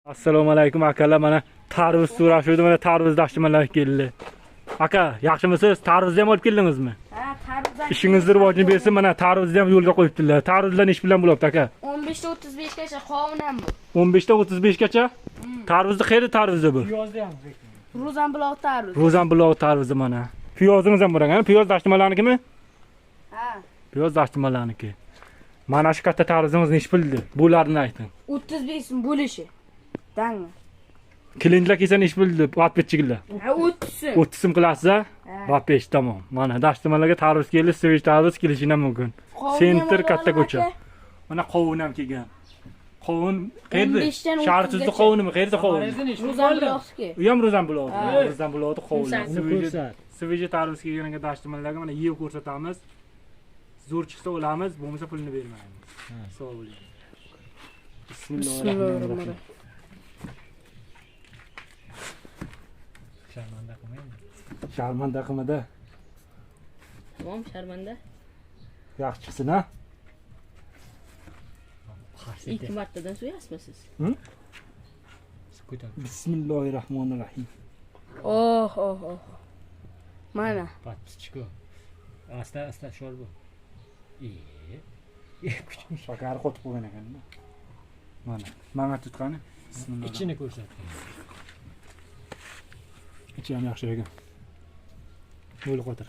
Assalomu alaykum akalar, mana tarvuz so'rashuvdi, mana tarvuz dashtimalar keldi. Aka, yaxshimisiz? Tarvuzni ham olib keldingizmi? Ha, tarvuzdan. Ishingizni rivojini bersin, mana tarvuzni ham yo'lga qo'yibdilar. Tarvuzlar ish bilan bo'libdi aka. 15 ta 35 gacha qovun ham bu. 15 ta 35 gacha? Tarvuzni qayerda tarvuzi bu? Piyozda ham. Rozan buloq tarvuz. Rozan buloq tarvuzi mana. Piyozingiz ham bor ekan, piyoz dashtimalarnikimi? Ha. Piyoz dashtimalarniki. Mana shu katta tarvuzingizni ish bildi. Bularni ayting. 35 so'm bo'lishi. Dangmi? Kelinlar kelsa ish bildi, otbetchigilar. Ha, 30 so'm. 30 so'm qilasiz-a? Va 5 tamom. Mana dashtimalarga tarvuz keldi, switch tarvuz kelishina mumkin. Center katta ko'cha. Mana qovun ham kelgan. Qovun qayerda? Shaharchizda qovunimi? Qayerda qovun? Rozan buloqski. U ham rozan buloq. Rozan buloqda qovun. Switch tarvuz kelganiga dashtimalarga mana yeb ko'rsatamiz. Zo'r chiqsa olamiz, bo'lmasa pulni bermaymiz. Sog' bo'ling. Bismillahirrohmanirrohim. Sharmanda qilmaymi? Sharmanda qilmada. Tamam, sharmanda. Yaxshi chiqsin-a? Ikki martadan so'yasizmi siz? Bismillahirrohmanirrohim. Oh. Mana. Patchichko. Asta sho'r bu. Shakar qotib qo'ygan ekan-da. Mana, menga tutqani. Bismillah. Ichini ko'rsat. Ichi ham yaxshi ekan. Yo'l qotir.